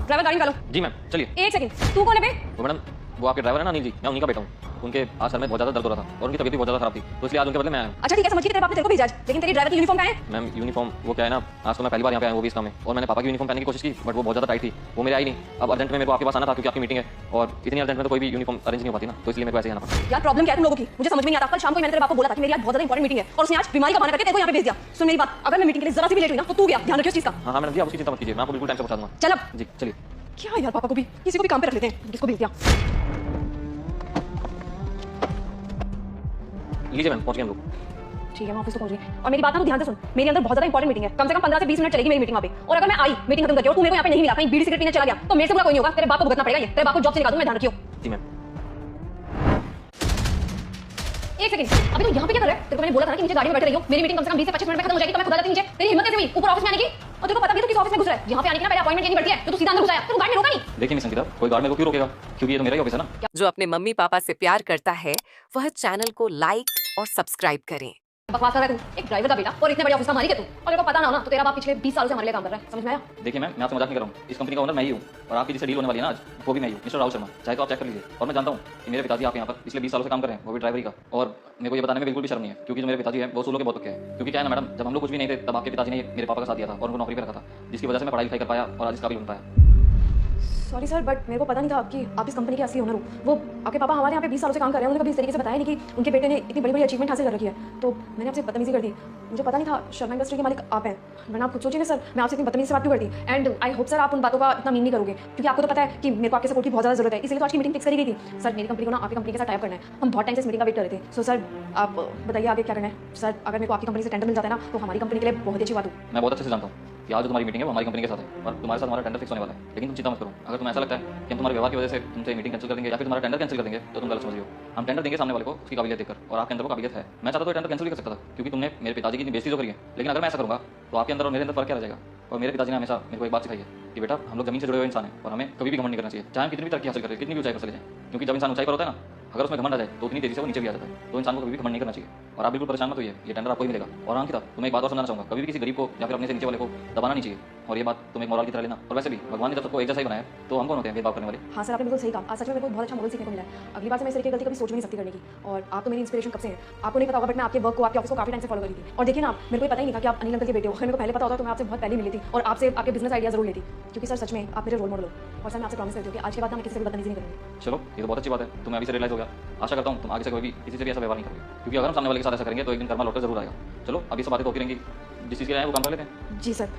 Driver गाड़ी निकालो। जी ma'am चलिए। एक सेकंड, तू कौन है बे? वो मैडम वो आपके ड्राइवर है ना अनिल जी, मैं उन्हीं का बेटा हूँ। उनके आज सर में बहुत ज़्यादा दर्द हो रहा था और उनकी तबीयत भी बहुत ज़्यादा खराब थी, तो इसलिए आज उनके बदले मैं आया हूँ। अच्छा ठीक है, समझ गई, तेरे बाप ने तेरे को भेजा है, लेकिन तेरी ड्राइवर की यूनिफॉर्म कहाँ है? मैम यूनिफॉर्म वो क्या है ना, आज तो मैं पहली बार यहाँ पे आया हूँ वो भी इस काम में, और मैंने पापा की यूनिफॉर्म पहनने की कोशिश की बट वो बहुत ज़्यादा टाइट थी, वो मेरे आई नहीं। अब अर्जेंट में मेरे को आपके पास आना था क्योंकि आपकी मीटिंग है और इतनी अर्जेंट में तो कोई भी यूनिफॉर्म अरेंज नहीं हो पाती ना, तो इसलिए मेरे को ऐसे ही आना पड़ा। यार प्रॉब्लम क्या है तुम लोगों की, मुझे समझ में नहीं आता। कल शाम को मैंने तेरे बाप को बोला था कि मेरी आज बहुत ज्यादा इंपॉर्टेंट मीटिंग है और उसने आज बीमारी का बहाना करके तेरे को यहाँ पे भेज दिया। सुन मेरी बात, अगर मैं मीटिंग के लिए जरा सी भी लेट हुई ना तो तू गया, ध्यान रखियो इस चीज का। हाँ मैडम जी आप उसकी चिंता मत कीजिए, मैं आपको बिल्कुल टाइम से पहुँचा दूँगा। चल अब। जी चलिए। क्या यार, पापा को भी किसी को भी काम पे रख लेते हैं, किसको भेज दिया। लीजिए मैम पहुँच गए हम लोग। ठीक है, मैं ऑफिस तो पहुंच गई। और मेरी बात ना तू ध्यान से सुन, मेरे अंदर बहुत ज्यादा इंपॉर्टेंट मीटिंग है, कम से कम 15 से 20 मिनट चलेगी मेरी मीटिंग वहाँ पे। और अगर मैं आई मीटिंग खत्म करके और तू मेरे को यहाँ पे नहीं मिला, कहीं बीड़ी सिगरेट पीने चला गया तो मेरे से बुरा कोई नहीं होगा, तेरे बाप को भुगतना पड़ेगा। ये तेरे बाप को जॉब से निकाल दूं मैं, ध्यान रखियो। जी मैम। एक सेकंड, अभी तो यहाँ पे क्या कर रहा है? तेरे को मैंने बोला था ना कि नीचे गाड़ी में बैठे रहियो, मेरी मीटिंग कम से कम 20 से 25 मिनट में खत्म हो जाएगी, तो मैं खुद आ जाती नीचे। तेरी हिम्मत कैसे हुई ऊपर ऑफिस में आने की? और तेरे को पता भी है तू किस ऑफिस में घुस रहा है? यहाँ पे आने की ना पहले अपॉइंटमेंट लेनी पड़ती है, तो तू सीधा अंदर घुस आया, तू गाड़ी में रोका नहीं। देखिए मिस संगीता, कोई गार्ड मेरे को क्यों रोकेगा, क्योंकि ये तो मेरा ही ऑफिस है ना। जो अपने मम्मी पापा से प्यार करता है वह चैनल को लाइक और सब्सक्राइब करें। बकवास कर रहा है तू, एक ड्राइवर का बेटा और इतने बड़े ऑफिस का मालिक है तू, और तेरे को पता ना हो ना तो तेरा बाप पिछले 20 सालों से हमारे लिए काम कर रहा है, समझ में आया? देखिए मैम मैं आपसे मजाक नहीं कर रहा हूँ, इस कंपनी का ओनर मैं ही हूँ और आपकी जिससे डील होने वाली है ना आज वो भी मैं ही हूँ, मिस्टर राहुल शर्मा। चाहे तो आप चेक कर लीजिए। और मैं जानता हूँ कि मेरे पिताजी आप यहाँ पर पिछले 20 सालों से काम कर रहे हैं, वो भी ड्राइवरी का, और मेरे को ये बताने में बिल्कुल भी शर्म नहीं है क्योंकि जो मेरे पिताजी हैं वो सूलों के बहुत पक्के हैं। क्योंकि क्या है ना मैडम, जब हम लोग कुछ भी नहीं थे तब आपके पिताजी ने मेरे पापा का साथ दिया था और उनको नौकरी पर रखा था, जिसकी वजह से मैं पढ़ाई लिखाई कर पाया और आज इस काबिल बन पाया। सॉरी सर, बट मेरे को पता नहीं था कि आप इस कंपनी के असली ओनर हो। वो आपके पापा हमारे यहाँ पे 20 सालों से काम कर रहे हैं, उन्होंने कभी इस तरीके से बताया नहीं कि उनके बेटे ने इतनी बड़ी बड़ी अचीवमेंट हासिल कर रखी है, तो मैंने आपसे बदतमीजी कर दी। मुझे पता नहीं था शर्मा इंडस्ट्री के मालिक आप हैं, वरना आप खुद सोचिए ना सर, मैं आपसे इतनी बदतमीजी से बात क्यों करती। एंड आई होप सर आप उन बातों का इतना मीन नहीं करोगे, क्योंकि आपको तो पता है कि मेरे को आपके सपोर्ट की बहुत ज़्यादा जरूरत है, इसलिए तो आज की मीटिंग फिक्स करी गई थी। सर मेरी कंपनी को ना आपकी कंपनी के साथ टाइप करना है, हम बहुत टाइम से इस मीटिंग का वेट कर रहे थे। सो सर आप बताइए आगे क्या करना है। सर अगर मेरे को आपकी कंपनी से टेंडर मिल जाता है ना तो हमारी कंपनी के लिए बहुत अच्छी बात हो। मैं बहुत अच्छे से जानता हूँ कि आज जो तुम्हारी मीटिंग है वो हमारी कंपनी के साथ है और तुम्हारे साथ हमारा टेंडर फिक्स होने वाला है, लेकिन तुम चिंता मत करो। अगर तुम्हें ऐसा लगता है कि हम तुम्हारे व्यवहार की वजह से तुमसे मीटिंग कैंसिल कर देंगे या फिर तुम्हारा टेंडर कैंसिल कर देंगे तो तुम गलत समझिए। हम टेंडर देंगे सामने वाले को उसकी काबिलियत देखकर, और आपके अंदर वो काबिलियत है। मैं चाहता तो टेंडर कैंसिल भी कर सकता था क्योंकि तुमने मेरे पिताजी की इतनी बेइज्जती तो करी है, लेकिन अगर मैं ऐसा करूँगा तो आपके अंदर और मेरे अंदर फर्क क्या रह जाएगा। और मेरे पिताजी ने हमेशा मेरे को एक बात सिखाई है कि बेटा हम लोग जमीन से जुड़े हुए इंसान हैं और हमें कभी भी घमंड नहीं करना चाहिए, चाहे हम कितनी भी तरक्की हासिल करें, कितनी भी ऊंचाई पर चले जाएं। क्योंकि जब इंसान ऊंचाई पर होता है ना, अगर उसमें घमंड आ जाए तो उतनी तेजी से वो नीचे भी आ जाता है, तो इंसान को कभी भी घमंड नहीं करना चाहिए। और आप बिल्कुल परेशान मत होइए, ये टेंडर आपको ही मिलेगा। और अंकिता तुम्हें एक बात और समझाना चाहूँगा, कभी भी किसी गरीब को या फिर अपने से नीचे वाले को दबाना नहीं चाहिए, और ये बात तुम एक मोरल की तरह लेना। और वैसे भी भगवान ने जब सबको एक जैसा ही बनाया तो हम कौन होते हैं भेदभाव करने वाले। हाँ सर आपने बिल्कुल सही कहा, आज सच में मेरे को बहुत अच्छा मॉडल सीखने को मिला है। अगली बार से मैं इस तरीके की गलती कभी सोच भी नहीं सकती करने की, और आप तो मेरी इंस्पिरेशन कब से हैं, आपको नहीं पता होगा बट मैं आपके वर्क को आपके ऑफिस को काफी टाइम से फॉलो करी थी। और देखिए ना मेरे को पता ही नहीं था कि आप अनिल अंकल के बेटे हो, अगर मेरे को पहले पता होता तो मैं आपसे बहुत पहले मिली थी और आपसे आपके बिजनेस आइडिया जरूर लेती, क्योंकि सर सच में आप मेरे रोल मॉडल हो। और सर मैं आपसे प्रॉमिस करती हूँ कि आज के बाद मैं किसी से भी बदतमीजी नहीं करूँगी। चलो ये तो बहुत अच्छी बात है, तुम्हें अभी से रियलाइज हो गया। आशा करता हूँ तुम आगे से कभी किसी से भी ऐसा व्यवहार नहीं करोगे, क्योंकि अगर हम सामने वाले के साथ ऐसा करेंगे तो एक दिन कर्मा लौटकर जरूर आएगा। चलो अभी सब बातें तो होती रहेंगी, जिस चीज़ के लिए आए वो काम कर लेते हैं। जी सर।